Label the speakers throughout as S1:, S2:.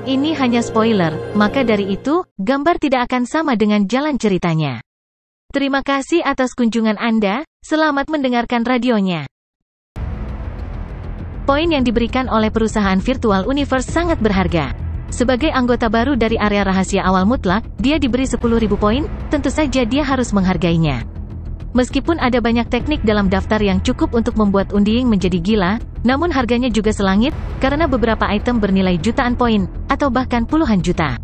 S1: Ini hanya spoiler, maka dari itu, gambar tidak akan sama dengan jalan ceritanya. Terima kasih atas kunjungan Anda, selamat mendengarkan radionya. Poin yang diberikan oleh perusahaan Virtual Universe sangat berharga. Sebagai anggota baru dari area rahasia awal mutlak, dia diberi 10.000 poin, tentu saja dia harus menghargainya. Meskipun ada banyak teknik dalam daftar yang cukup untuk membuat Undying menjadi gila, namun harganya juga selangit, karena beberapa item bernilai jutaan poin, atau bahkan puluhan juta.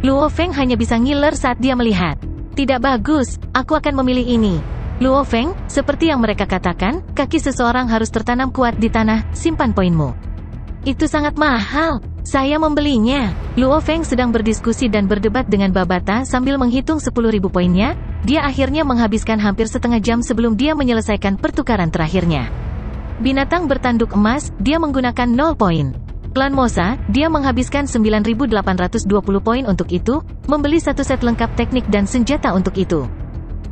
S1: Luo Feng hanya bisa ngiler saat dia melihat. Tidak bagus, aku akan memilih ini. Luo Feng, seperti yang mereka katakan, kaki seseorang harus tertanam kuat di tanah, simpan poinmu. Itu sangat mahal. Saya membelinya. Luo Feng sedang berdiskusi dan berdebat dengan Babata sambil menghitung 10.000 poinnya. Dia akhirnya menghabiskan hampir setengah jam sebelum dia menyelesaikan pertukaran terakhirnya. Binatang bertanduk emas, dia menggunakan 0 poin. Klan Mosa, dia menghabiskan 9.820 poin untuk itu, membeli satu set lengkap teknik dan senjata untuk itu.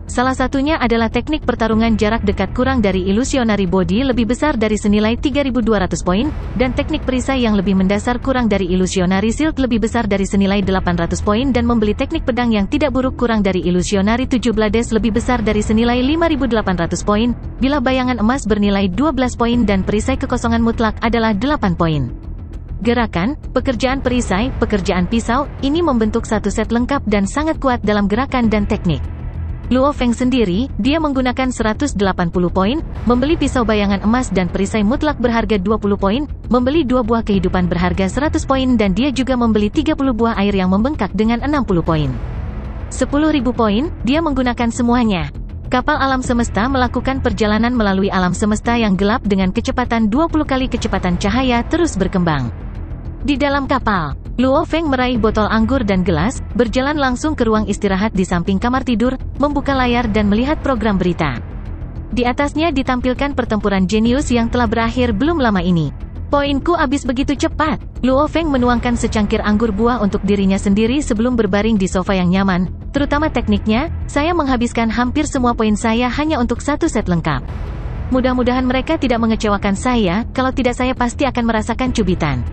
S1: Salah satunya adalah teknik pertarungan jarak dekat kurang dari Illusionary Body lebih besar dari senilai 3.200 poin, dan teknik perisai yang lebih mendasar kurang dari Illusionary Shield lebih besar dari senilai 800 poin dan membeli teknik pedang yang tidak buruk kurang dari Illusionary 7 Blades lebih besar dari senilai 5.800 poin, bila bayangan emas bernilai 12 poin dan perisai kekosongan mutlak adalah 8 poin. Gerakan, pekerjaan perisai, pekerjaan pisau, ini membentuk satu set lengkap dan sangat kuat dalam gerakan dan teknik. Luo Feng sendiri, dia menggunakan 180 poin, membeli pisau bayangan emas dan perisai mutlak berharga 20 poin, membeli 2 buah kehidupan berharga 100 poin dan dia juga membeli 30 buah air yang membengkak dengan 60 poin. 10.000 poin, dia menggunakan semuanya. Kapal alam semesta melakukan perjalanan melalui alam semesta yang gelap dengan kecepatan 20 kali kecepatan cahaya terus berkembang. Di dalam kapal, Luo Feng meraih botol anggur dan gelas, berjalan langsung ke ruang istirahat di samping kamar tidur, membuka layar dan melihat program berita. Di atasnya ditampilkan pertempuran jenius yang telah berakhir belum lama ini. Poinku habis begitu cepat. Luo Feng menuangkan secangkir anggur buah untuk dirinya sendiri sebelum berbaring di sofa yang nyaman, terutama tekniknya, saya menghabiskan hampir semua poin saya hanya untuk satu set lengkap. Mudah-mudahan mereka tidak mengecewakan saya, kalau tidak saya pasti akan merasakan cubitan.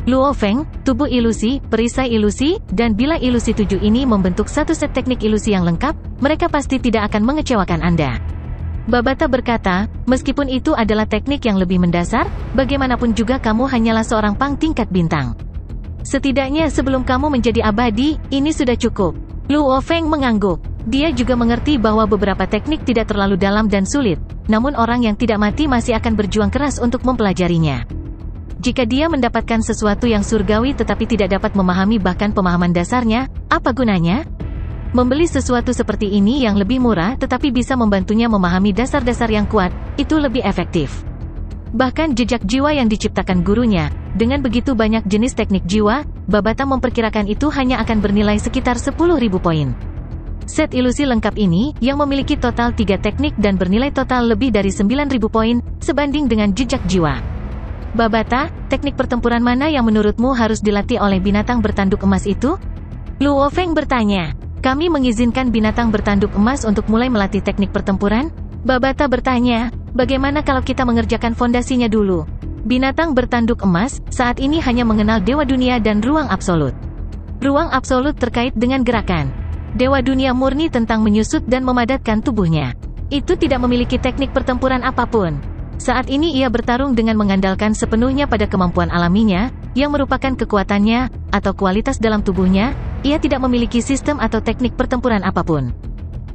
S1: Luo Feng, tubuh ilusi, perisai ilusi, dan bila ilusi 7 ini membentuk satu set teknik ilusi yang lengkap, mereka pasti tidak akan mengecewakan Anda. Babata berkata, meskipun itu adalah teknik yang lebih mendasar, bagaimanapun juga kamu hanyalah seorang pang tingkat bintang. Setidaknya sebelum kamu menjadi abadi, ini sudah cukup. Luo Feng mengangguk. Dia juga mengerti bahwa beberapa teknik tidak terlalu dalam dan sulit, namun orang yang tidak mati masih akan berjuang keras untuk mempelajarinya. Jika dia mendapatkan sesuatu yang surgawi tetapi tidak dapat memahami bahkan pemahaman dasarnya, apa gunanya? Membeli sesuatu seperti ini yang lebih murah tetapi bisa membantunya memahami dasar-dasar yang kuat, itu lebih efektif. Bahkan jejak jiwa yang diciptakan gurunya, dengan begitu banyak jenis teknik jiwa, Babata memperkirakan itu hanya akan bernilai sekitar 10.000 poin. Set ilusi lengkap ini, yang memiliki total 3 teknik dan bernilai total lebih dari 9.000 poin, sebanding dengan jejak jiwa. Babata, teknik pertempuran mana yang menurutmu harus dilatih oleh binatang bertanduk emas itu? Luo Feng bertanya. Kami mengizinkan binatang bertanduk emas untuk mulai melatih teknik pertempuran? Babata bertanya, bagaimana kalau kita mengerjakan fondasinya dulu? Binatang bertanduk emas, saat ini hanya mengenal Dewa Dunia dan Ruang Absolut. Ruang Absolut terkait dengan gerakan. Dewa Dunia murni tentang menyusut dan memadatkan tubuhnya. Itu tidak memiliki teknik pertempuran apapun. Saat ini ia bertarung dengan mengandalkan sepenuhnya pada kemampuan alaminya, yang merupakan kekuatannya, atau kualitas dalam tubuhnya, ia tidak memiliki sistem atau teknik pertempuran apapun.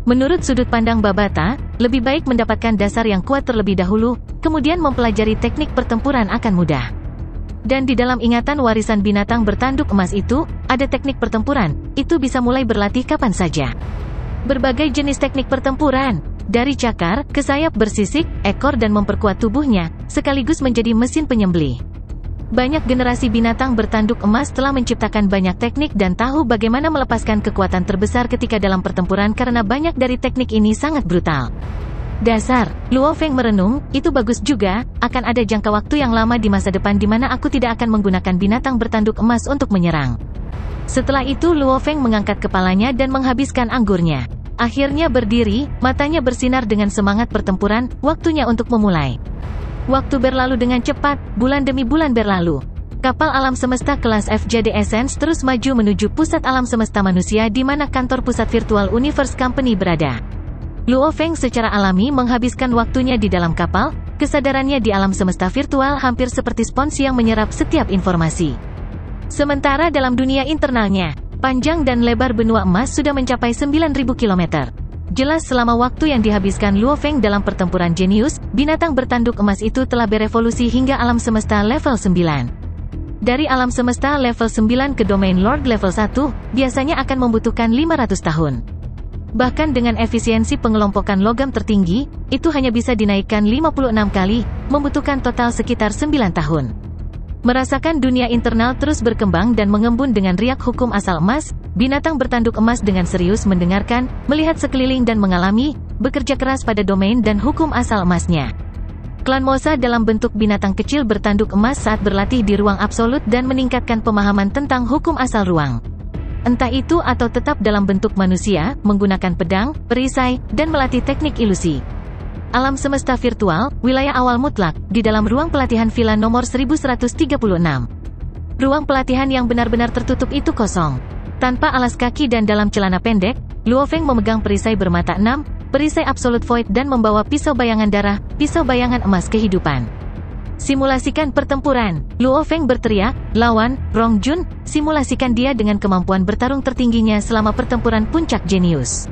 S1: Menurut sudut pandang Babata, lebih baik mendapatkan dasar yang kuat terlebih dahulu, kemudian mempelajari teknik pertempuran akan mudah. Dan di dalam ingatan warisan binatang bertanduk emas itu, ada teknik pertempuran, itu bisa mulai berlatih kapan saja. Berbagai jenis teknik pertempuran, dari cakar, ke sayap bersisik, ekor dan memperkuat tubuhnya, sekaligus menjadi mesin penyembelih. Banyak generasi binatang bertanduk emas telah menciptakan banyak teknik dan tahu bagaimana melepaskan kekuatan terbesar ketika dalam pertempuran karena banyak dari teknik ini sangat brutal. Dasar, Luo Feng merenung, itu bagus juga, akan ada jangka waktu yang lama di masa depan di mana aku tidak akan menggunakan binatang bertanduk emas untuk menyerang. Setelah itu Luo Feng mengangkat kepalanya dan menghabiskan anggurnya. Akhirnya berdiri, matanya bersinar dengan semangat pertempuran, waktunya untuk memulai. Waktu berlalu dengan cepat, bulan demi bulan berlalu. Kapal alam semesta kelas FJD Essence terus maju menuju pusat alam semesta manusia di mana kantor pusat Virtual Universe Company berada. Luo Feng secara alami menghabiskan waktunya di dalam kapal, kesadarannya di alam semesta virtual hampir seperti spons yang menyerap setiap informasi. Sementara dalam dunia internalnya, panjang dan lebar benua emas sudah mencapai 9.000 km. Jelas selama waktu yang dihabiskan Luo Feng dalam pertempuran jenius, binatang bertanduk emas itu telah berevolusi hingga alam semesta level 9. Dari alam semesta level 9 ke domain Lord level 1, biasanya akan membutuhkan 500 tahun. Bahkan dengan efisiensi pengelompokan logam tertinggi, itu hanya bisa dinaikkan 56 kali, membutuhkan total sekitar 9 tahun. Merasakan dunia internal terus berkembang dan mengembun dengan riak hukum asal emas, binatang bertanduk emas dengan serius mendengarkan, melihat sekeliling dan mengalami, bekerja keras pada domain dan hukum asal emasnya. Klan Mosa dalam bentuk binatang kecil bertanduk emas saat berlatih di ruang absolut dan meningkatkan pemahaman tentang hukum asal ruang. Entah itu atau tetap dalam bentuk manusia, menggunakan pedang, perisai, dan melatih teknik ilusi. Alam semesta virtual, wilayah awal mutlak, di dalam ruang pelatihan villa nomor 1136. Ruang pelatihan yang benar-benar tertutup itu kosong. Tanpa alas kaki dan dalam celana pendek, Luo Feng memegang perisai bermata 6, perisai Absolute Void dan membawa pisau bayangan darah, pisau bayangan emas kehidupan. Simulasikan pertempuran, Luo Feng berteriak, lawan, Rong Jun, simulasikan dia dengan kemampuan bertarung tertingginya selama pertempuran puncak jenius.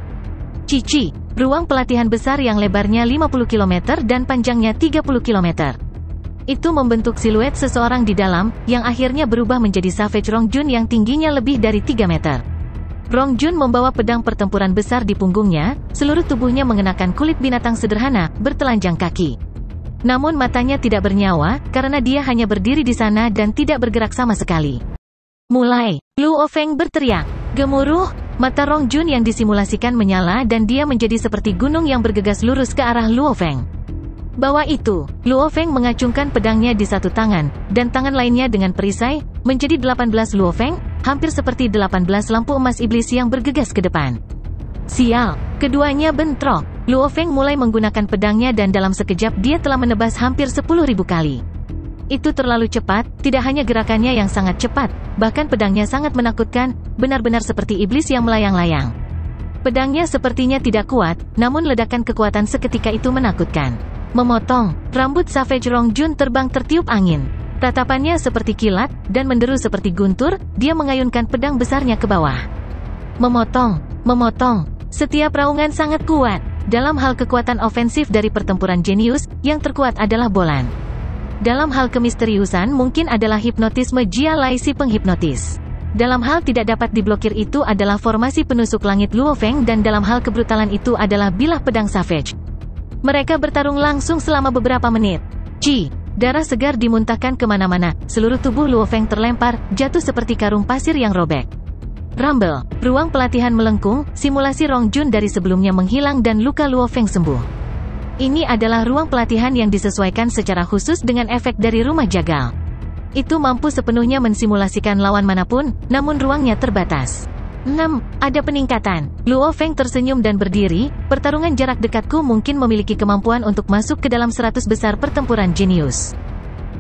S1: Cici, ruang pelatihan besar yang lebarnya 50 km dan panjangnya 30 km. Itu membentuk siluet seseorang di dalam, yang akhirnya berubah menjadi Savage Rong Jun yang tingginya lebih dari 3 meter. Rong Jun membawa pedang pertempuran besar di punggungnya, seluruh tubuhnya mengenakan kulit binatang sederhana, bertelanjang kaki. Namun matanya tidak bernyawa, karena dia hanya berdiri di sana dan tidak bergerak sama sekali. Mulai, Luo Feng berteriak. Gemuruh, mata Rong Jun yang disimulasikan menyala dan dia menjadi seperti gunung yang bergegas lurus ke arah Luo Feng. Bawa itu, Luo Feng mengacungkan pedangnya di satu tangan, dan tangan lainnya dengan perisai, menjadi 18 Luo Feng, hampir seperti 18 lampu emas iblis yang bergegas ke depan. Sial, keduanya bentrok. Luo Feng mulai menggunakan pedangnya dan dalam sekejap dia telah menebas hampir 10.000 kali. Itu terlalu cepat, tidak hanya gerakannya yang sangat cepat, bahkan pedangnya sangat menakutkan, benar-benar seperti iblis yang melayang-layang. Pedangnya sepertinya tidak kuat, namun ledakan kekuatan seketika itu menakutkan. Memotong, rambut Savage Rong Jun terbang tertiup angin. Tatapannya seperti kilat, dan menderu seperti guntur, dia mengayunkan pedang besarnya ke bawah. Memotong, memotong. Setiap raungan sangat kuat. Dalam hal kekuatan ofensif dari pertempuran jenius, yang terkuat adalah Bolan. Dalam hal kemisteriusan mungkin adalah hipnotisme Jia Lai si penghipnotis. Dalam hal tidak dapat diblokir itu adalah formasi penusuk langit Luo Feng dan dalam hal kebrutalan itu adalah bilah pedang Savage. Mereka bertarung langsung selama beberapa menit. Darah segar dimuntahkan kemana-mana, seluruh tubuh Luo Feng terlempar, jatuh seperti karung pasir yang robek. Rumble, ruang pelatihan melengkung, simulasi Rong Jun dari sebelumnya menghilang dan luka Luo Feng sembuh. Ini adalah ruang pelatihan yang disesuaikan secara khusus dengan efek dari rumah jagal. Itu mampu sepenuhnya mensimulasikan lawan manapun, namun ruangnya terbatas. 6. Ada peningkatan. Luo Feng tersenyum dan berdiri, pertarungan jarak dekatku mungkin memiliki kemampuan untuk masuk ke dalam 100 besar pertempuran jenius.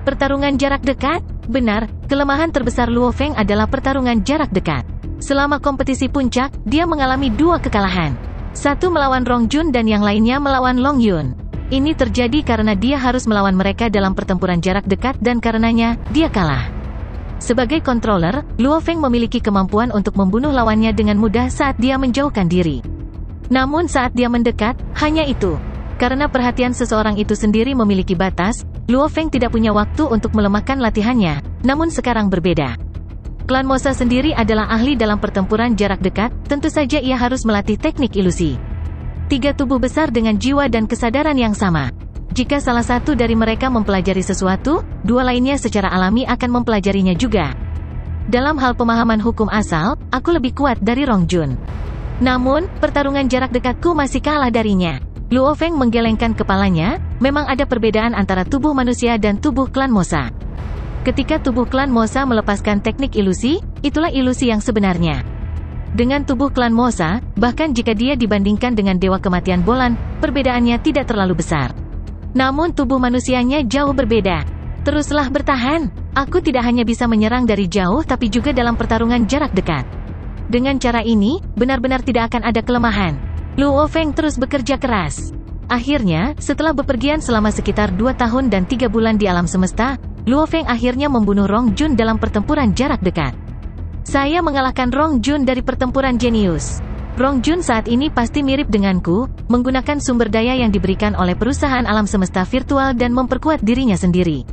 S1: Pertarungan jarak dekat? Benar, kelemahan terbesar Luo Feng adalah pertarungan jarak dekat. Selama kompetisi puncak, dia mengalami 2 kekalahan. Satu melawan Rong Jun dan yang lainnya melawan Long Yun. Ini terjadi karena dia harus melawan mereka dalam pertempuran jarak dekat dan karenanya, dia kalah. Sebagai controller, Luo Feng memiliki kemampuan untuk membunuh lawannya dengan mudah saat dia menjauhkan diri. Namun saat dia mendekat, hanya itu. Karena perhatian seseorang itu sendiri memiliki batas, Luo Feng tidak punya waktu untuk melemahkan latihannya, namun sekarang berbeda. Klan Mosa sendiri adalah ahli dalam pertempuran jarak dekat, tentu saja ia harus melatih teknik ilusi. 3 tubuh besar dengan jiwa dan kesadaran yang sama. Jika salah satu dari mereka mempelajari sesuatu, 2 lainnya secara alami akan mempelajarinya juga. Dalam hal pemahaman hukum asal, aku lebih kuat dari Rong Jun. Namun, pertarungan jarak dekatku masih kalah darinya. Luo Feng menggelengkan kepalanya, memang ada perbedaan antara tubuh manusia dan tubuh klan Mosa. Ketika tubuh klan Mosa melepaskan teknik ilusi, itulah ilusi yang sebenarnya. Dengan tubuh klan Mosa, bahkan jika dia dibandingkan dengan Dewa Kematian Bolan, perbedaannya tidak terlalu besar. Namun tubuh manusianya jauh berbeda. Teruslah bertahan. Aku tidak hanya bisa menyerang dari jauh tapi juga dalam pertarungan jarak dekat. Dengan cara ini, benar-benar tidak akan ada kelemahan. Luo Feng terus bekerja keras. Akhirnya, setelah bepergian selama sekitar 2 tahun dan 3 bulan di alam semesta, Luo Feng akhirnya membunuh Rong Jun dalam pertempuran jarak dekat. Saya mengalahkan Rong Jun dari pertempuran jenius. Rong Jun saat ini pasti mirip denganku, menggunakan sumber daya yang diberikan oleh perusahaan alam semesta virtual dan memperkuat dirinya sendiri.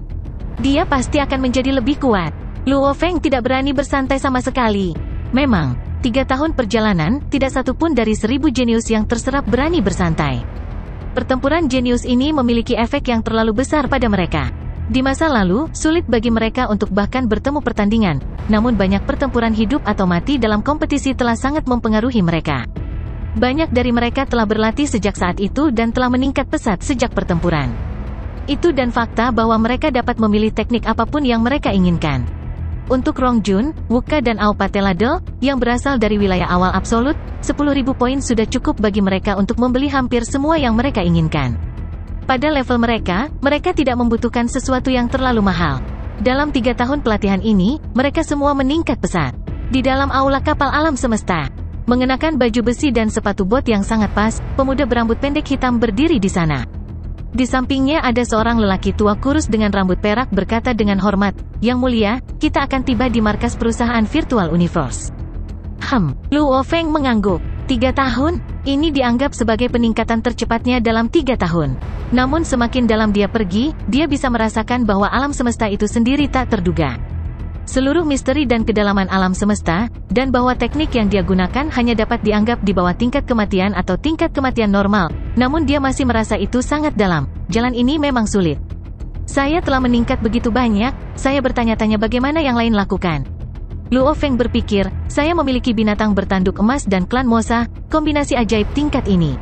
S1: Dia pasti akan menjadi lebih kuat. Luo Feng tidak berani bersantai sama sekali. Memang, 3 tahun perjalanan, tidak satupun dari 1000 jenius yang terserap berani bersantai. Pertempuran jenius ini memiliki efek yang terlalu besar pada mereka. Di masa lalu, sulit bagi mereka untuk bahkan bertemu pertandingan, namun banyak pertempuran hidup atau mati dalam kompetisi telah sangat mempengaruhi mereka. Banyak dari mereka telah berlatih sejak saat itu dan telah meningkat pesat sejak pertempuran. Itu dan fakta bahwa mereka dapat memilih teknik apapun yang mereka inginkan. Untuk Rong Jun, Wuka dan Ao Pateladel, yang berasal dari wilayah awal absolut, 10.000 poin sudah cukup bagi mereka untuk membeli hampir semua yang mereka inginkan. Pada level mereka tidak membutuhkan sesuatu yang terlalu mahal. Dalam 3 tahun pelatihan ini, mereka semua meningkat pesat. Di dalam aula kapal alam semesta, mengenakan baju besi dan sepatu bot yang sangat pas, pemuda berambut pendek hitam berdiri di sana. Di sampingnya ada seorang lelaki tua kurus dengan rambut perak berkata dengan hormat, "Yang mulia, kita akan tiba di markas perusahaan Virtual Universe." Luo Feng mengangguk. 3 tahun? Ini dianggap sebagai peningkatan tercepatnya dalam 3 tahun. Namun semakin dalam dia pergi, dia bisa merasakan bahwa alam semesta itu sendiri tak terduga. Seluruh misteri dan kedalaman alam semesta, dan bahwa teknik yang dia gunakan hanya dapat dianggap di bawah tingkat kematian atau tingkat kematian normal, namun dia masih merasa itu sangat dalam. Jalan ini memang sulit. Saya telah meningkat begitu banyak, saya bertanya-tanya bagaimana yang lain lakukan. Luo Feng berpikir, saya memiliki binatang bertanduk emas dan klan Mosa, kombinasi ajaib tingkat ini.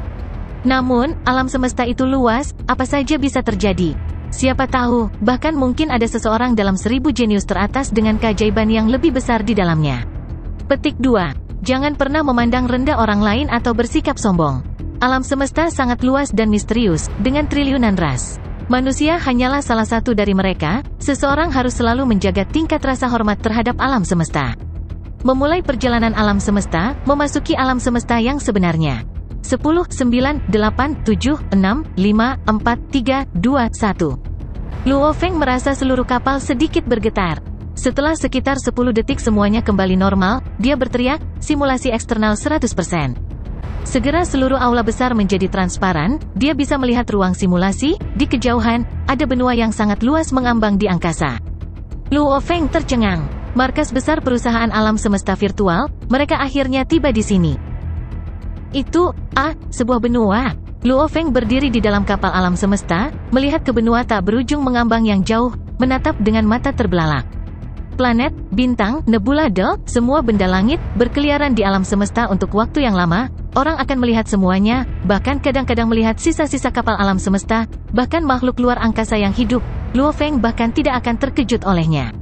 S1: Namun, alam semesta itu luas, apa saja bisa terjadi. Siapa tahu, bahkan mungkin ada seseorang dalam 1000 jenius teratas dengan keajaiban yang lebih besar di dalamnya. Petik 2. Jangan pernah memandang rendah orang lain atau bersikap sombong. Alam semesta sangat luas dan misterius, dengan triliunan ras. Manusia hanyalah salah satu dari mereka, seseorang harus selalu menjaga tingkat rasa hormat terhadap alam semesta. Memulai perjalanan alam semesta, memasuki alam semesta yang sebenarnya. 10, 9, 8, 7, 6, 5, 4, 3, 2, 1. Luo Feng merasa seluruh kapal sedikit bergetar. Setelah sekitar 10 detik semuanya kembali normal, dia berteriak, simulasi eksternal 100%. Segera seluruh aula besar menjadi transparan, dia bisa melihat ruang simulasi, di kejauhan, ada benua yang sangat luas mengambang di angkasa. Luo Feng tercengang. Markas besar perusahaan alam semesta virtual, mereka akhirnya tiba di sini. Itu, sebuah benua. Luo Feng berdiri di dalam kapal alam semesta, melihat ke benua tak berujung mengambang yang jauh, menatap dengan mata terbelalak. Planet, bintang, nebula semua benda langit, berkeliaran di alam semesta untuk waktu yang lama, orang akan melihat semuanya, bahkan kadang-kadang melihat sisa-sisa kapal alam semesta, bahkan makhluk luar angkasa yang hidup, Luo Feng bahkan tidak akan terkejut olehnya.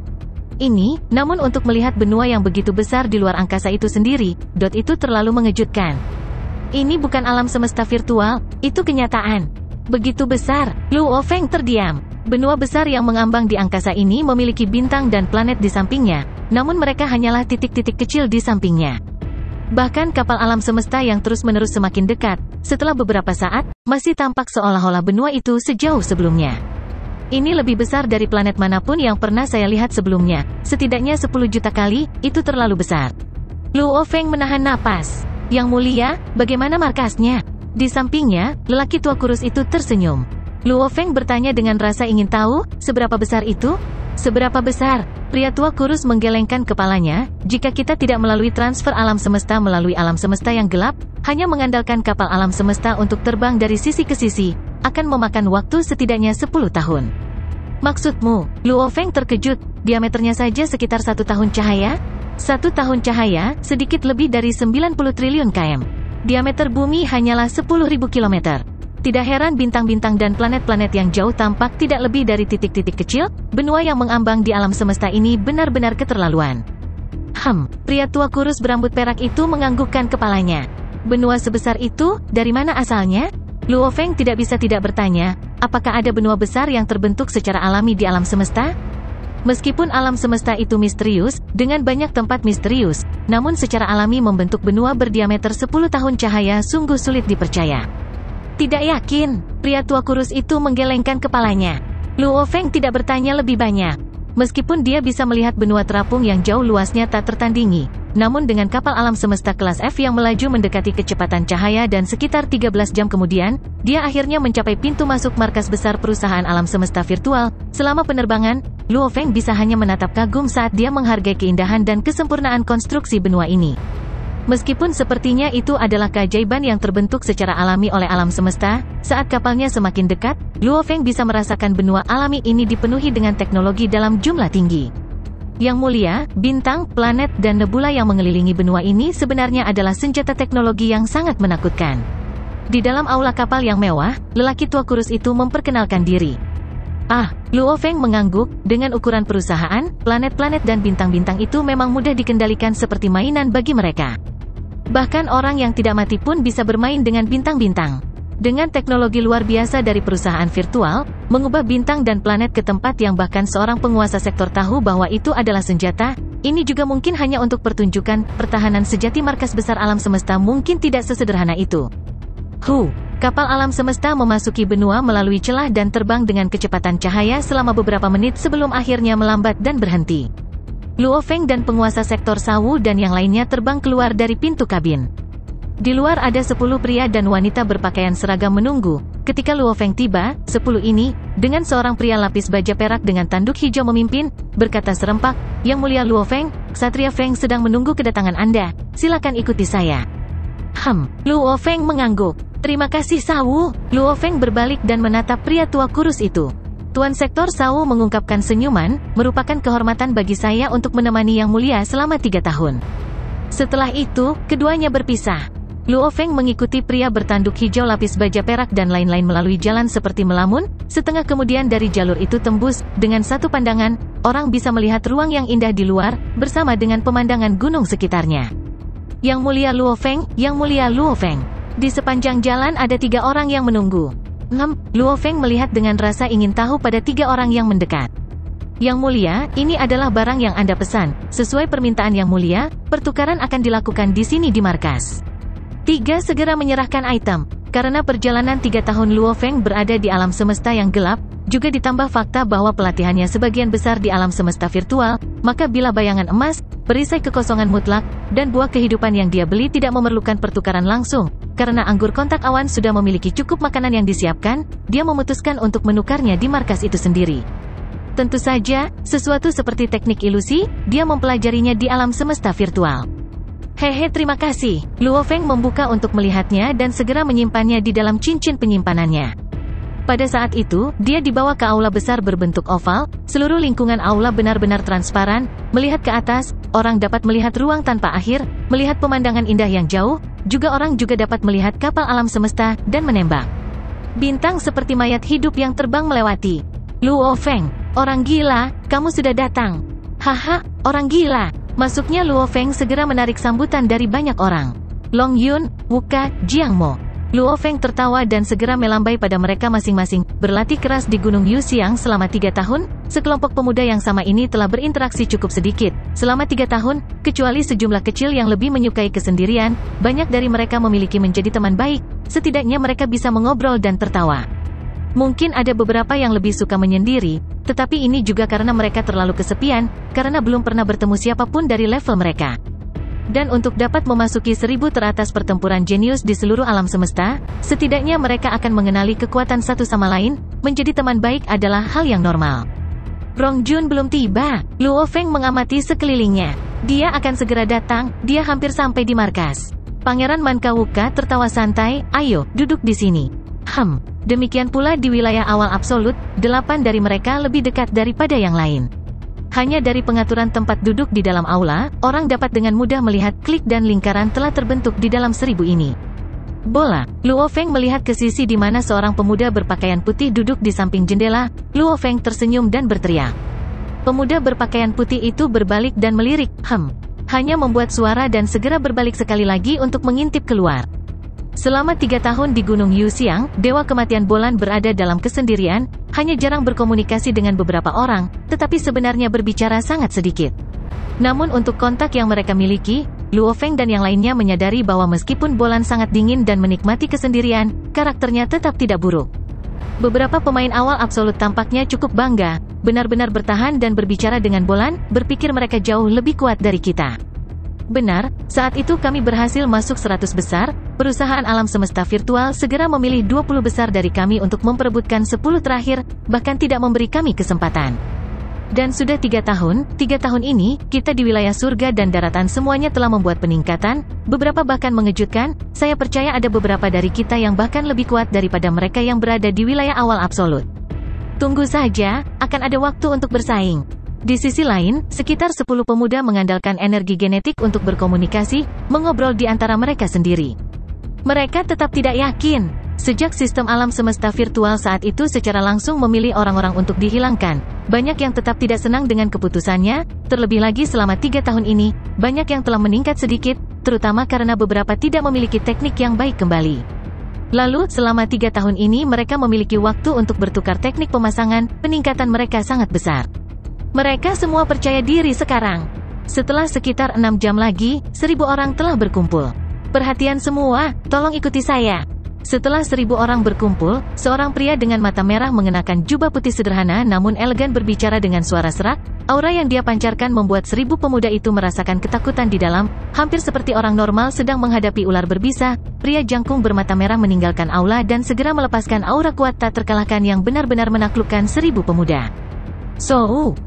S1: Namun untuk melihat benua yang begitu besar di luar angkasa itu sendiri, itu terlalu mengejutkan. Ini bukan alam semesta virtual, itu kenyataan. Begitu besar, Luo Feng terdiam. Benua besar yang mengambang di angkasa ini memiliki bintang dan planet di sampingnya, namun mereka hanyalah titik-titik kecil di sampingnya. Bahkan kapal alam semesta yang terus-menerus semakin dekat, setelah beberapa saat, masih tampak seolah-olah benua itu sejauh sebelumnya. Ini lebih besar dari planet manapun yang pernah saya lihat sebelumnya, setidaknya 10 juta kali, itu terlalu besar. Luo Feng menahan napas. Yang mulia, bagaimana markasnya? Di sampingnya, lelaki tua kurus itu tersenyum. Luo Feng bertanya dengan rasa ingin tahu, seberapa besar itu? Seberapa besar? Pria tua kurus menggelengkan kepalanya, jika kita tidak melalui transfer alam semesta melalui alam semesta yang gelap, hanya mengandalkan kapal alam semesta untuk terbang dari sisi ke sisi, akan memakan waktu setidaknya 10 tahun. Maksudmu? Luo Feng terkejut, diameternya saja sekitar 1 tahun cahaya? 1 tahun cahaya, sedikit lebih dari 90 triliun km. Diameter bumi hanyalah 10.000 km. Tidak heran bintang-bintang dan planet-planet yang jauh tampak tidak lebih dari titik-titik kecil, benua yang mengambang di alam semesta ini benar-benar keterlaluan. Pria tua kurus berambut perak itu menganggukkan kepalanya. Benua sebesar itu, dari mana asalnya? Luo Feng tidak bisa tidak bertanya, apakah ada benua besar yang terbentuk secara alami di alam semesta? Meskipun alam semesta itu misterius, dengan banyak tempat misterius, namun secara alami membentuk benua berdiameter 10 tahun cahaya sungguh sulit dipercaya. Tidak yakin, pria tua kurus itu menggelengkan kepalanya. Luo Feng tidak bertanya lebih banyak. Meskipun dia bisa melihat benua terapung yang jauh luasnya tak tertandingi, namun dengan kapal alam semesta kelas F yang melaju mendekati kecepatan cahaya dan sekitar 13 jam kemudian, dia akhirnya mencapai pintu masuk markas besar perusahaan alam semesta virtual. Selama penerbangan, Luo Feng bisa hanya menatap kagum saat dia menghargai keindahan dan kesempurnaan konstruksi benua ini. Meskipun sepertinya itu adalah keajaiban yang terbentuk secara alami oleh alam semesta, saat kapalnya semakin dekat, Luo Feng bisa merasakan benua alami ini dipenuhi dengan teknologi dalam jumlah tinggi. Yang mulia, bintang, planet, dan nebula yang mengelilingi benua ini sebenarnya adalah senjata teknologi yang sangat menakutkan. Di dalam aula kapal yang mewah, lelaki tua kurus itu memperkenalkan diri. Luo Feng mengangguk, dengan ukuran perusahaan, planet-planet dan bintang-bintang itu memang mudah dikendalikan seperti mainan bagi mereka. Bahkan orang yang tidak mati pun bisa bermain dengan bintang-bintang. Dengan teknologi luar biasa dari perusahaan virtual, mengubah bintang dan planet ke tempat yang bahkan seorang penguasa sektor tahu bahwa itu adalah senjata, ini juga mungkin hanya untuk pertunjukan, pertahanan sejati markas besar alam semesta mungkin tidak sesederhana itu. Kapal alam semesta memasuki benua melalui celah dan terbang dengan kecepatan cahaya selama beberapa menit sebelum akhirnya melambat dan berhenti. Luo Feng dan penguasa sektor Sawu dan yang lainnya terbang keluar dari pintu kabin. Di luar ada 10 pria dan wanita berpakaian seragam menunggu. Ketika Luo Feng tiba, 10 ini, dengan seorang pria lapis baja perak dengan tanduk hijau memimpin, berkata serempak, "Yang mulia Luo Feng, Ksatria Feng sedang menunggu kedatangan Anda. Silakan ikuti saya." Luo Feng mengangguk. "Terima kasih Sawu." Luo Feng berbalik dan menatap pria tua kurus itu. Tuan Sektor Sawu mengungkapkan senyuman, "Merupakan kehormatan bagi saya untuk menemani Yang Mulia selama 3 tahun. Setelah itu, keduanya berpisah. Luo Feng mengikuti pria bertanduk hijau lapis baja perak dan lain-lain melalui jalan seperti melamun. Setengah kemudian dari jalur itu tembus, dengan satu pandangan, orang bisa melihat ruang yang indah di luar, bersama dengan pemandangan gunung sekitarnya. Yang Mulia Luo Feng, Yang Mulia Luo Feng. Di sepanjang jalan ada 3 orang yang menunggu. Luo Feng melihat dengan rasa ingin tahu pada 3 orang yang mendekat. "Yang Mulia, ini adalah barang yang Anda pesan. Sesuai permintaan Yang Mulia, pertukaran akan dilakukan di sini di markas." 3 segera menyerahkan item. Karena perjalanan 3 tahun Luo Feng berada di alam semesta yang gelap, juga ditambah fakta bahwa pelatihannya sebagian besar di alam semesta virtual, maka bila bayangan emas, perisai kekosongan mutlak, dan buah kehidupan yang dia beli tidak memerlukan pertukaran langsung, karena anggur kontak awan sudah memiliki cukup makanan yang disiapkan, dia memutuskan untuk menukarnya di markas itu sendiri. Tentu saja, sesuatu seperti teknik ilusi, dia mempelajarinya di alam semesta virtual. Terima kasih." Luo Feng membuka untuk melihatnya dan segera menyimpannya di dalam cincin penyimpanannya. Pada saat itu, dia dibawa ke aula besar berbentuk oval. Seluruh lingkungan aula benar-benar transparan. Melihat ke atas, orang dapat melihat ruang tanpa akhir, melihat pemandangan indah yang jauh, juga orang juga dapat melihat kapal alam semesta, dan menembak. Bintang seperti mayat hidup yang terbang melewati. "Luo Feng, orang gila, kamu sudah datang." Orang gila." Masuknya Luo Feng segera menarik sambutan dari banyak orang. Long Yun, Wuka, Jiang Mo. Luo Feng tertawa dan segera melambai pada mereka masing-masing. Berlatih keras di Gunung Yuxiang selama 3 tahun, sekelompok pemuda yang sama ini telah berinteraksi cukup sedikit. Selama 3 tahun, kecuali sejumlah kecil yang lebih menyukai kesendirian, banyak dari mereka memiliki menjadi teman baik. Setidaknya mereka bisa mengobrol dan tertawa. Mungkin ada beberapa yang lebih suka menyendiri, tetapi ini juga karena mereka terlalu kesepian, karena belum pernah bertemu siapapun dari level mereka. Dan untuk dapat memasuki 1000 teratas pertempuran jenius di seluruh alam semesta, setidaknya mereka akan mengenali kekuatan satu sama lain. Menjadi teman baik adalah hal yang normal. Rong Jun belum tiba. Luo Feng mengamati sekelilingnya. Dia akan segera datang, dia hampir sampai di markas. Pangeran Mankawuka tertawa santai, "Ayo, duduk di sini." Demikian pula di wilayah awal absolut, 8 dari mereka lebih dekat daripada yang lain. Hanya dari pengaturan tempat duduk di dalam aula, orang dapat dengan mudah melihat klik dan lingkaran telah terbentuk di dalam 1000 ini. Bola. Luo Feng melihat ke sisi di mana seorang pemuda berpakaian putih duduk di samping jendela. Luo Feng tersenyum dan berteriak. Pemuda berpakaian putih itu berbalik dan melirik, hanya membuat suara dan segera berbalik sekali lagi untuk mengintip keluar. Selama 3 tahun di Gunung Yuxiang, Dewa Kematian Bolan berada dalam kesendirian, hanya jarang berkomunikasi dengan beberapa orang, tetapi sebenarnya berbicara sangat sedikit. Namun untuk kontak yang mereka miliki, Luo Feng dan yang lainnya menyadari bahwa meskipun Bolan sangat dingin dan menikmati kesendirian, karakternya tetap tidak buruk. Beberapa pemain awal absolut tampaknya cukup bangga, benar-benar bertahan dan berbicara dengan Bolan, berpikir mereka jauh lebih kuat dari kita. Benar, saat itu kami berhasil masuk 100 besar, perusahaan alam semesta virtual segera memilih 20 besar dari kami untuk memperebutkan 10 terakhir, bahkan tidak memberi kami kesempatan. Dan sudah 3 tahun ini, kita di wilayah surga dan daratan semuanya telah membuat peningkatan, beberapa bahkan mengejutkan, saya percaya ada beberapa dari kita yang bahkan lebih kuat daripada mereka yang berada di wilayah awal absolut. Tunggu saja, akan ada waktu untuk bersaing. Di sisi lain, sekitar 10 pemuda mengandalkan energi genetik untuk berkomunikasi, mengobrol di antara mereka sendiri. Mereka tetap tidak yakin. Sejak sistem alam semesta virtual saat itu secara langsung memilih orang-orang untuk dihilangkan, banyak yang tetap tidak senang dengan keputusannya, terlebih lagi selama 3 tahun ini, banyak yang telah meningkat sedikit, terutama karena beberapa tidak memiliki teknik yang baik kembali. Lalu, selama 3 tahun ini mereka memiliki waktu untuk bertukar teknik pemasangan, peningkatan mereka sangat besar. Mereka semua percaya diri sekarang. Setelah sekitar 6 jam lagi, 1000 orang telah berkumpul. Perhatian semua, tolong ikuti saya. Setelah 1000 orang berkumpul, seorang pria dengan mata merah mengenakan jubah putih sederhana namun elegan berbicara dengan suara serak. Aura yang dia pancarkan membuat 1000 pemuda itu merasakan ketakutan di dalam, hampir seperti orang normal sedang menghadapi ular berbisa. Pria jangkung bermata merah meninggalkan aula dan segera melepaskan aura kuat tak terkalahkan yang benar-benar menaklukkan 1000 pemuda.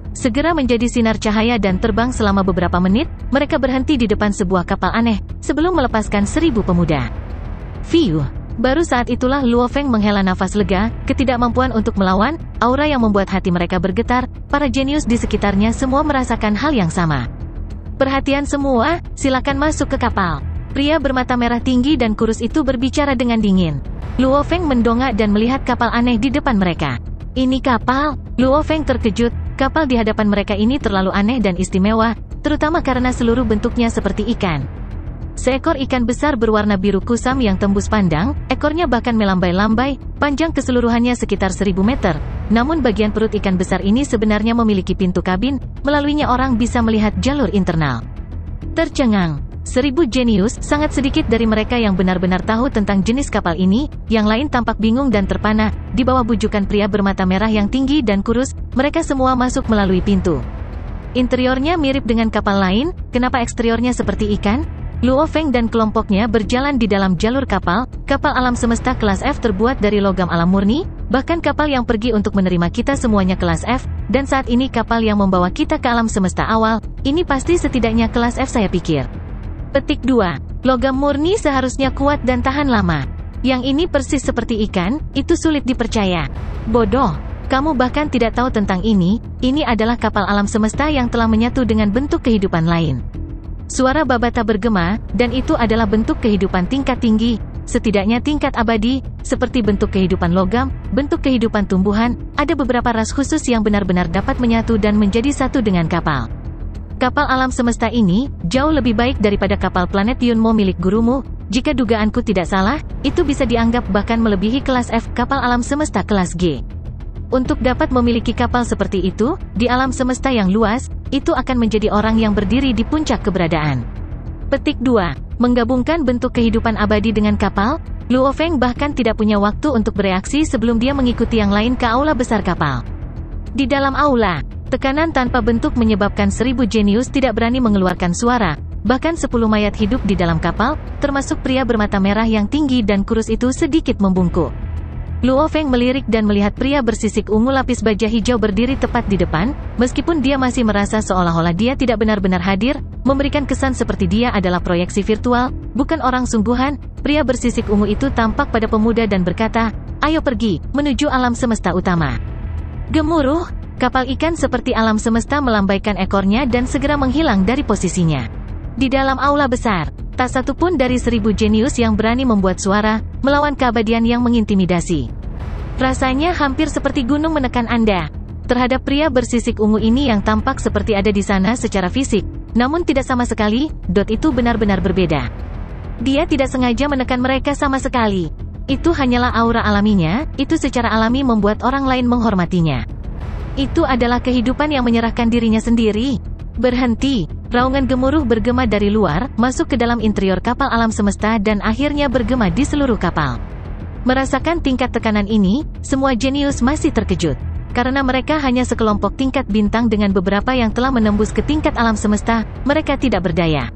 S1: Segera menjadi sinar cahaya dan terbang selama beberapa menit, mereka berhenti di depan sebuah kapal aneh, sebelum melepaskan 1000 pemuda. Baru saat itulah Luo Feng menghela nafas lega, ketidakmampuan untuk melawan, aura yang membuat hati mereka bergetar, para jenius di sekitarnya semua merasakan hal yang sama. Perhatian semua, silakan masuk ke kapal. Pria bermata merah tinggi dan kurus itu berbicara dengan dingin. Luo Feng mendongak dan melihat kapal aneh di depan mereka. Ini kapal? Luo Feng terkejut, kapal di hadapan mereka ini terlalu aneh dan istimewa, terutama karena seluruh bentuknya seperti ikan. Seekor ikan besar berwarna biru kusam yang tembus pandang, ekornya bahkan melambai-lambai, panjang keseluruhannya sekitar 1000 meter. Namun bagian perut ikan besar ini sebenarnya memiliki pintu kabin, melaluinya orang bisa melihat jalur internal. Tercengang. 1000 jenius, sangat sedikit dari mereka yang benar-benar tahu tentang jenis kapal ini, yang lain tampak bingung dan terpana, di bawah bujukan pria bermata merah yang tinggi dan kurus, mereka semua masuk melalui pintu. Interiornya mirip dengan kapal lain, kenapa eksteriornya seperti ikan? Luo Feng dan kelompoknya berjalan di dalam jalur kapal alam semesta kelas F terbuat dari logam alam murni, bahkan kapal yang pergi untuk menerima kita semuanya kelas F, dan saat ini kapal yang membawa kita ke alam semesta awal, ini pasti setidaknya kelas F saya pikir. Petik 2. Logam murni seharusnya kuat dan tahan lama. Yang ini persis seperti ikan, itu sulit dipercaya. Bodoh, kamu bahkan tidak tahu tentang ini adalah kapal alam semesta yang telah menyatu dengan bentuk kehidupan lain. Suara Babata bergema, dan itu adalah bentuk kehidupan tingkat tinggi, setidaknya tingkat abadi, seperti bentuk kehidupan logam, bentuk kehidupan tumbuhan, ada beberapa ras khusus yang benar-benar dapat menyatu dan menjadi satu dengan kapal. Kapal alam semesta ini, jauh lebih baik daripada kapal planet Yunmo milik gurumu, jika dugaanku tidak salah, itu bisa dianggap bahkan melebihi kelas F kapal alam semesta kelas G. Untuk dapat memiliki kapal seperti itu, di alam semesta yang luas, itu akan menjadi orang yang berdiri di puncak keberadaan. Petik 2. Menggabungkan bentuk kehidupan abadi dengan kapal, Luo Feng bahkan tidak punya waktu untuk bereaksi sebelum dia mengikuti yang lain ke aula besar kapal. Di dalam aula, tekanan tanpa bentuk menyebabkan 1000 jenius tidak berani mengeluarkan suara, bahkan 10 mayat hidup di dalam kapal, termasuk pria bermata merah yang tinggi dan kurus itu sedikit membungkuk. Luo Feng melirik dan melihat pria bersisik ungu lapis baja hijau berdiri tepat di depan, meskipun dia masih merasa seolah-olah dia tidak benar-benar hadir, memberikan kesan seperti dia adalah proyeksi virtual, bukan orang sungguhan. Pria bersisik ungu itu tampak pada pemuda dan berkata, "Ayo pergi, menuju alam semesta utama." Gemuruh, kapal ikan seperti alam semesta melambaikan ekornya dan segera menghilang dari posisinya. Di dalam aula besar, tak satu pun dari 1000 jenius yang berani membuat suara, melawan keabadian yang mengintimidasi. Rasanya hampir seperti gunung menekan Anda. Terhadap pria bersisik ungu ini yang tampak seperti ada di sana secara fisik, namun tidak sama sekali, itu benar-benar berbeda. Dia tidak sengaja menekan mereka sama sekali. Itu hanyalah aura alaminya, itu secara alami membuat orang lain menghormatinya. Itu adalah kehidupan yang menyerahkan dirinya sendiri. Berhenti. Raungan gemuruh bergema dari luar, masuk ke dalam interior kapal alam semesta dan akhirnya bergema di seluruh kapal. Merasakan tingkat tekanan ini, semua jenius masih terkejut. Karena mereka hanya sekelompok tingkat bintang dengan beberapa yang telah menembus ke tingkat alam semesta, mereka tidak berdaya.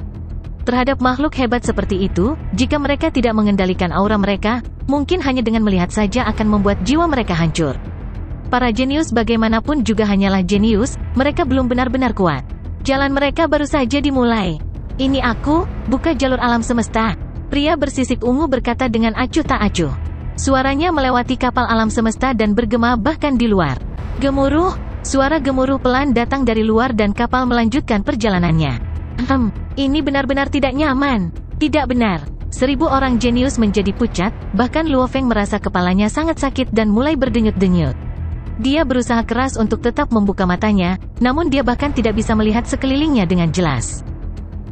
S1: Terhadap makhluk hebat seperti itu, jika mereka tidak mengendalikan aura mereka, mungkin hanya dengan melihat saja akan membuat jiwa mereka hancur. Para jenius bagaimanapun juga hanyalah jenius, mereka belum benar-benar kuat. Jalan mereka baru saja dimulai. Ini aku, buka jalur alam semesta. Pria bersisik ungu berkata dengan acuh tak acuh. Suaranya melewati kapal alam semesta dan bergema bahkan di luar. Gemuruh, suara gemuruh pelan datang dari luar dan kapal melanjutkan perjalanannya. Ini benar-benar tidak nyaman. Tidak benar. 1000 orang jenius menjadi pucat, bahkan Luo Feng merasa kepalanya sangat sakit dan mulai berdenyut-denyut. Dia berusaha keras untuk tetap membuka matanya, namun dia bahkan tidak bisa melihat sekelilingnya dengan jelas.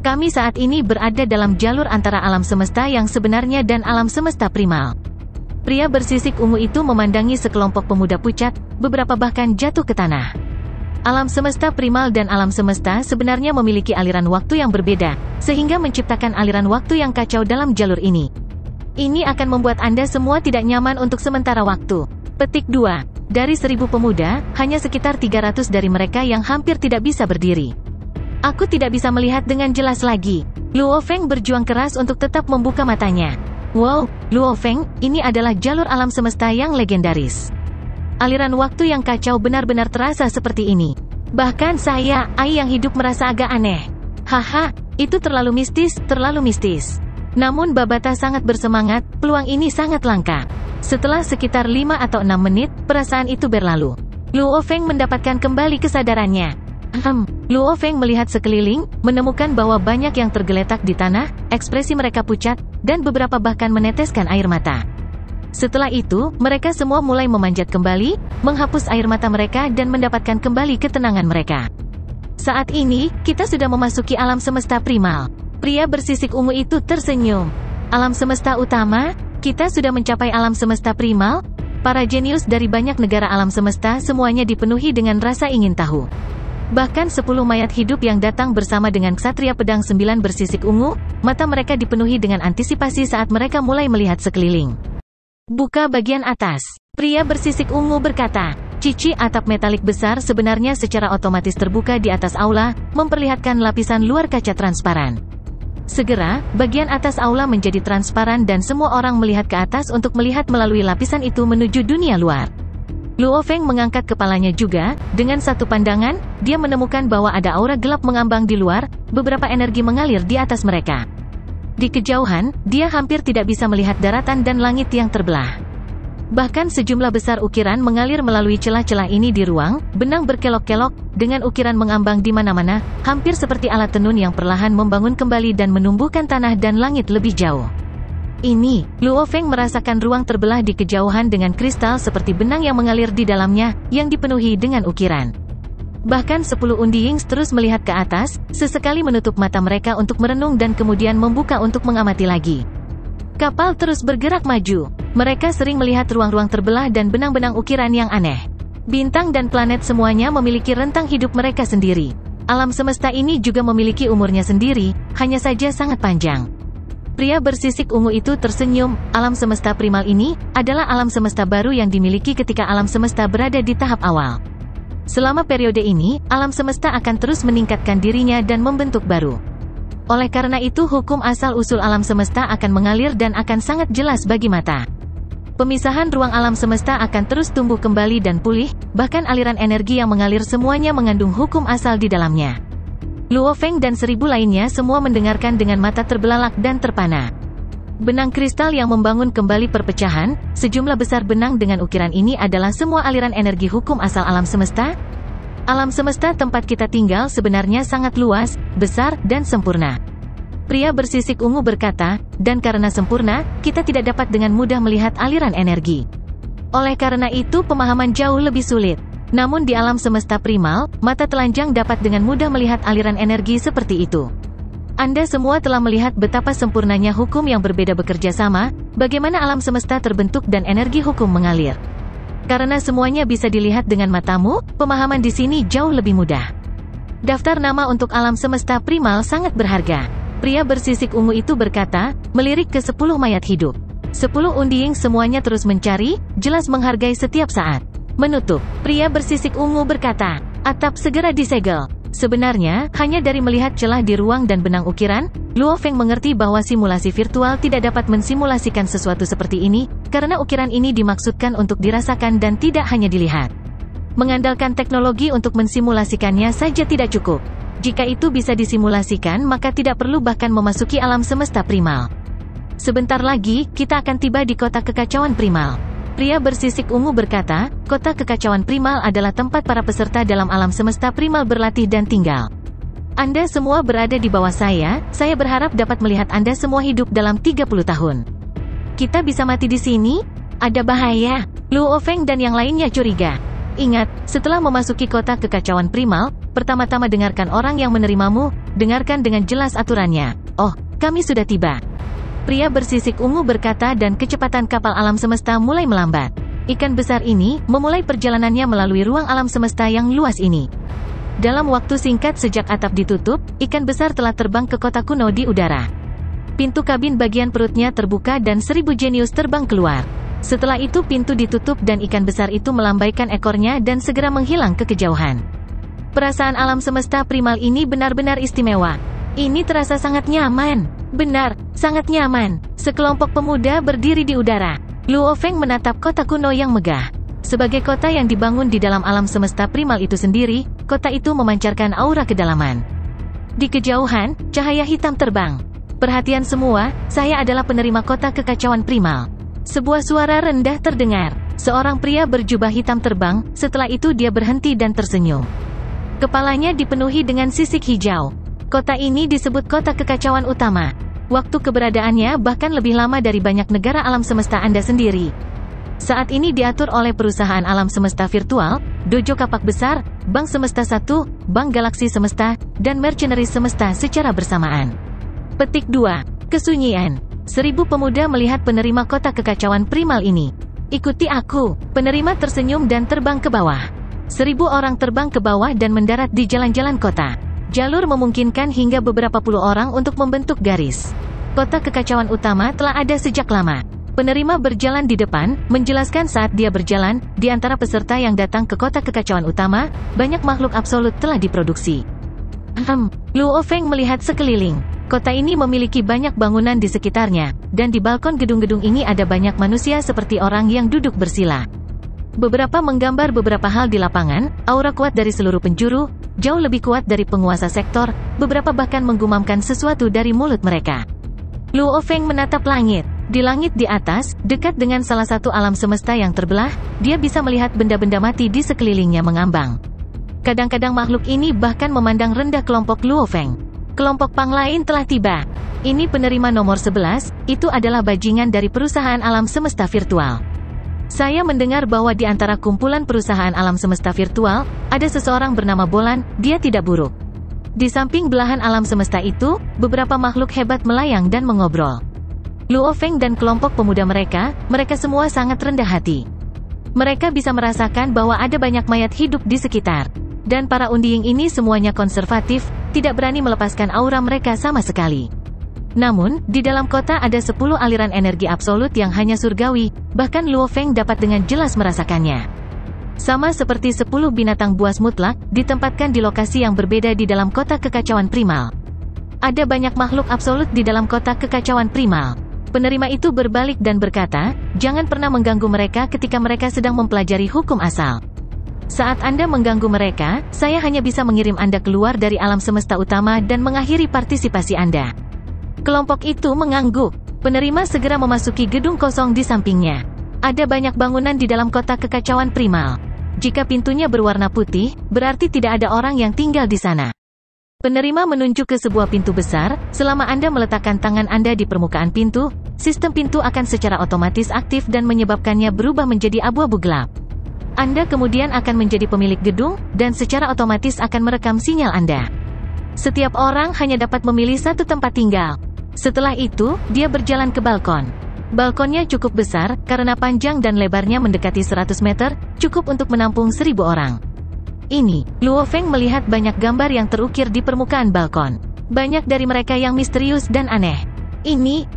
S1: Kami saat ini berada dalam jalur antara alam semesta yang sebenarnya dan alam semesta primal. Pria bersisik ungu itu memandangi sekelompok pemuda pucat, beberapa bahkan jatuh ke tanah. Alam semesta primal dan alam semesta sebenarnya memiliki aliran waktu yang berbeda, sehingga menciptakan aliran waktu yang kacau dalam jalur ini. Ini akan membuat Anda semua tidak nyaman untuk sementara waktu. Petik 2. Dari 1000 pemuda, hanya sekitar 300 dari mereka yang hampir tidak bisa berdiri. Aku tidak bisa melihat dengan jelas lagi. Luo Feng berjuang keras untuk tetap membuka matanya. Wow, Luo Feng, ini adalah jalur alam semesta yang legendaris. Aliran waktu yang kacau benar-benar terasa seperti ini. Bahkan saya, Ai yang hidup merasa agak aneh. Haha, itu terlalu mistis, terlalu mistis. Namun Babata sangat bersemangat, peluang ini sangat langka. Setelah sekitar 5 atau 6 menit, perasaan itu berlalu. Luo Feng mendapatkan kembali kesadarannya. Luo Feng melihat sekeliling, menemukan bahwa banyak yang tergeletak di tanah, ekspresi mereka pucat, dan beberapa bahkan meneteskan air mata. Setelah itu, mereka semua mulai memanjat kembali, menghapus air mata mereka dan mendapatkan kembali ketenangan mereka. Saat ini, kita sudah memasuki alam semesta primal. Pria bersisik ungu itu tersenyum. Alam semesta utama, kita sudah mencapai alam semesta primal. Para jenius dari banyak negara alam semesta semuanya dipenuhi dengan rasa ingin tahu. Bahkan 10 mayat hidup yang datang bersama dengan Ksatria Pedang 9 bersisik ungu, mata mereka dipenuhi dengan antisipasi saat mereka mulai melihat sekeliling. Buka bagian atas. Pria bersisik ungu berkata. Cici atap metalik besar sebenarnya secara otomatis terbuka di atas aula, memperlihatkan lapisan luar kaca transparan. Segera, bagian atas aula menjadi transparan dan semua orang melihat ke atas untuk melihat melalui lapisan itu menuju dunia luar. Luo Feng mengangkat kepalanya juga, dengan satu pandangan, dia menemukan bahwa ada aura gelap mengambang di luar, beberapa energi mengalir di atas mereka. Di kejauhan, dia hampir tidak bisa melihat daratan dan langit yang terbelah. Bahkan sejumlah besar ukiran mengalir melalui celah-celah ini di ruang, benang berkelok-kelok, dengan ukiran mengambang di mana-mana, hampir seperti alat tenun yang perlahan membangun kembali dan menumbuhkan tanah dan langit lebih jauh. Ini, Luo Feng merasakan ruang terbelah di kejauhan dengan kristal seperti benang yang mengalir di dalamnya, yang dipenuhi dengan ukiran. Bahkan 10 Undiings terus melihat ke atas, sesekali menutup mata mereka untuk merenung dan kemudian membuka untuk mengamati lagi. Kapal terus bergerak maju. Mereka sering melihat ruang-ruang terbelah dan benang-benang ukiran yang aneh. Bintang dan planet semuanya memiliki rentang hidup mereka sendiri. Alam semesta ini juga memiliki umurnya sendiri, hanya saja sangat panjang. Pria bersisik ungu itu tersenyum, alam semesta primal ini, adalah alam semesta baru yang dimiliki ketika alam semesta berada di tahap awal. Selama periode ini, alam semesta akan terus meningkatkan dirinya dan membentuk baru. Oleh karena itu hukum asal-usul alam semesta akan mengalir dan akan sangat jelas bagi mata. Pemisahan ruang alam semesta akan terus tumbuh kembali dan pulih, bahkan aliran energi yang mengalir semuanya mengandung hukum asal di dalamnya. Luo Feng dan 1000 lainnya semua mendengarkan dengan mata terbelalak dan terpana. Benang kristal yang membangun kembali perpecahan, sejumlah besar benang dengan ukiran ini adalah semua aliran energi hukum asal alam semesta. Alam semesta tempat kita tinggal sebenarnya sangat luas, besar, dan sempurna. Pria bersisik ungu berkata, dan karena sempurna, kita tidak dapat dengan mudah melihat aliran energi. Oleh karena itu pemahaman jauh lebih sulit. Namun di alam semesta primal, mata telanjang dapat dengan mudah melihat aliran energi seperti itu. Anda semua telah melihat betapa sempurnanya hukum yang berbeda bekerja sama, bagaimana alam semesta terbentuk dan energi hukum mengalir. Karena semuanya bisa dilihat dengan matamu, pemahaman di sini jauh lebih mudah. Daftar nama untuk alam semesta primal sangat berharga. Pria bersisik ungu itu berkata, melirik ke 10 mayat hidup. 10 undying semuanya terus mencari, jelas menghargai setiap saat. Menutup, pria bersisik ungu berkata, atap segera disegel. Sebenarnya, hanya dari melihat celah di ruang dan benang ukiran, Luo Feng mengerti bahwa simulasi virtual tidak dapat mensimulasikan sesuatu seperti ini, karena ukiran ini dimaksudkan untuk dirasakan dan tidak hanya dilihat. Mengandalkan teknologi untuk mensimulasikannya saja tidak cukup. Jika itu bisa disimulasikan, maka tidak perlu bahkan memasuki alam semesta primal. Sebentar lagi, kita akan tiba di kota kekacauan primal. Pria bersisik ungu berkata, kota kekacauan primal adalah tempat para peserta dalam alam semesta primal berlatih dan tinggal. Anda semua berada di bawah saya berharap dapat melihat Anda semua hidup dalam 30 tahun. Kita bisa mati di sini? Ada bahaya. Luo Feng dan yang lainnya curiga. Ingat, setelah memasuki kota kekacauan primal, pertama-tama dengarkan orang yang menerimamu, dengarkan dengan jelas aturannya. Oh, kami sudah tiba. Pria bersisik ungu berkata dan kecepatan kapal alam semesta mulai melambat. Ikan besar ini memulai perjalanannya melalui ruang alam semesta yang luas ini. Dalam waktu singkat sejak atap ditutup, ikan besar telah terbang ke kota kuno di udara. Pintu kabin bagian perutnya terbuka dan 1000 jenius terbang keluar. Setelah itu pintu ditutup dan ikan besar itu melambaikan ekornya dan segera menghilang ke kejauhan. Perasaan alam semesta primal ini benar-benar istimewa. Ini terasa sangat nyaman. Benar, sangat nyaman. Sekelompok pemuda berdiri di udara. Luo Feng menatap kota kuno yang megah. Sebagai kota yang dibangun di dalam alam semesta primal itu sendiri, kota itu memancarkan aura kedalaman. Di kejauhan, cahaya hitam terbang. Perhatian semua, saya adalah penerima kota kekacauan primal. Sebuah suara rendah terdengar. Seorang pria berjubah hitam terbang, setelah itu dia berhenti dan tersenyum. Kepalanya dipenuhi dengan sisik hijau. Kota ini disebut kota kekacauan utama. Waktu keberadaannya bahkan lebih lama dari banyak negara alam semesta Anda sendiri. Saat ini diatur oleh perusahaan alam semesta virtual, dojo kapak besar, bank semesta 1, bank galaksi semesta, dan mercenaries semesta secara bersamaan. Petik 2. Kesunyian. 1000 pemuda melihat penerima kota kekacauan primal ini. Ikuti aku. Penerima tersenyum dan terbang ke bawah. 1000 orang terbang ke bawah dan mendarat di jalan-jalan kota. Jalur memungkinkan hingga beberapa puluh orang untuk membentuk garis. Kota kekacauan utama telah ada sejak lama. Penerima berjalan di depan, menjelaskan saat dia berjalan, di antara peserta yang datang ke kota kekacauan utama, banyak makhluk absolut telah diproduksi. Luo Feng melihat sekeliling. Kota ini memiliki banyak bangunan di sekitarnya, dan di balkon gedung-gedung ini ada banyak manusia seperti orang yang duduk bersila. Beberapa menggambar beberapa hal di lapangan, aura kuat dari seluruh penjuru, jauh lebih kuat dari penguasa sektor, beberapa bahkan menggumamkan sesuatu dari mulut mereka. Luo Feng menatap langit. Di langit di atas, dekat dengan salah satu alam semesta yang terbelah, dia bisa melihat benda-benda mati di sekelilingnya mengambang. Kadang-kadang makhluk ini bahkan memandang rendah kelompok Luo Feng. Kelompok Pang lain telah tiba. Ini penerima nomor 11, itu adalah bajingan dari perusahaan alam semesta virtual. Saya mendengar bahwa di antara kumpulan perusahaan alam semesta virtual, ada seseorang bernama Bolan, dia tidak buruk. Di samping belahan alam semesta itu, beberapa makhluk hebat melayang dan mengobrol. Luo Feng dan kelompok pemuda mereka semua sangat rendah hati. Mereka bisa merasakan bahwa ada banyak mayat hidup di sekitar. Dan para undying ini semuanya konservatif, tidak berani melepaskan aura mereka sama sekali. Namun, di dalam kota ada 10 aliran energi absolut yang hanya surgawi, bahkan Luo Feng dapat dengan jelas merasakannya. Sama seperti 10 binatang buas mutlak, ditempatkan di lokasi yang berbeda di dalam kota kekacauan primal. Ada banyak makhluk absolut di dalam kota kekacauan primal. Penerima itu berbalik dan berkata, jangan pernah mengganggu mereka ketika mereka sedang mempelajari hukum asal. Saat Anda mengganggu mereka, saya hanya bisa mengirim Anda keluar dari alam semesta utama dan mengakhiri partisipasi Anda. Kelompok itu mengangguk. Penerima segera memasuki gedung kosong di sampingnya. Ada banyak bangunan di dalam kota kekacauan primal. Jika pintunya berwarna putih, berarti tidak ada orang yang tinggal di sana. Penerima menunjuk ke sebuah pintu besar. Selama Anda meletakkan tangan Anda di permukaan pintu, sistem pintu akan secara otomatis aktif dan menyebabkannya berubah menjadi abu-abu gelap. Anda kemudian akan menjadi pemilik gedung, dan secara otomatis akan merekam sinyal Anda. Setiap orang hanya dapat memilih satu tempat tinggal. Setelah itu, dia berjalan ke balkon. Balkonnya cukup besar, karena panjang dan lebarnya mendekati 100 meter, cukup untuk menampung 1000 orang. Ini, Luo Feng melihat banyak gambar yang terukir di permukaan balkon. Banyak dari mereka yang misterius dan aneh. Ini,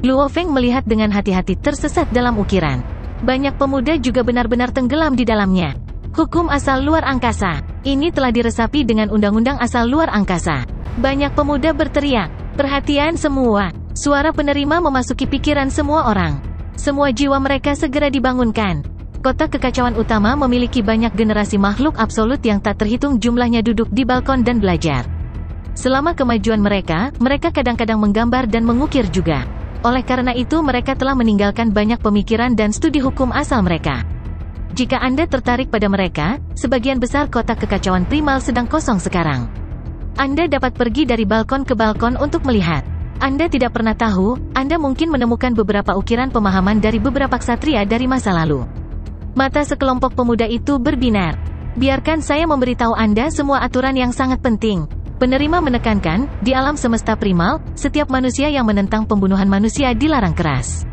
S1: Luo Feng melihat dengan hati-hati tersesat dalam ukiran. Banyak pemuda juga benar-benar tenggelam di dalamnya. Hukum asal luar angkasa. Ini telah diresapi dengan undang-undang asal luar angkasa. Banyak pemuda berteriak, "Perhatian semua!" Suara penerima memasuki pikiran semua orang. Semua jiwa mereka segera dibangunkan. Kota kekacauan utama memiliki banyak generasi makhluk absolut yang tak terhitung jumlahnya duduk di balkon dan belajar. Selama kemajuan mereka kadang-kadang menggambar dan mengukir juga. Oleh karena itu mereka telah meninggalkan banyak pemikiran dan studi hukum asal mereka. Jika Anda tertarik pada mereka, sebagian besar kota kekacauan primal sedang kosong sekarang. Anda dapat pergi dari balkon ke balkon untuk melihat. Anda tidak pernah tahu, Anda mungkin menemukan beberapa ukiran pemahaman dari beberapa ksatria dari masa lalu. Mata sekelompok pemuda itu berbinar. Biarkan saya memberitahu Anda semua aturan yang sangat penting. Penerima menekankan, di alam semesta primal, setiap manusia yang menentang pembunuhan manusia dilarang keras.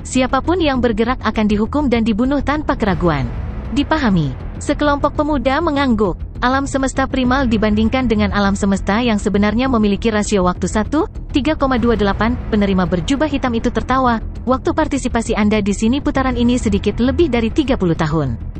S1: Siapapun yang bergerak akan dihukum dan dibunuh tanpa keraguan. Dipahami. Sekelompok pemuda mengangguk. Alam semesta primal dibandingkan dengan alam semesta yang sebenarnya memiliki rasio waktu 1:3,28. Penerima berjubah hitam itu tertawa. Waktu partisipasi Anda di sini putaran ini sedikit lebih dari 30 tahun.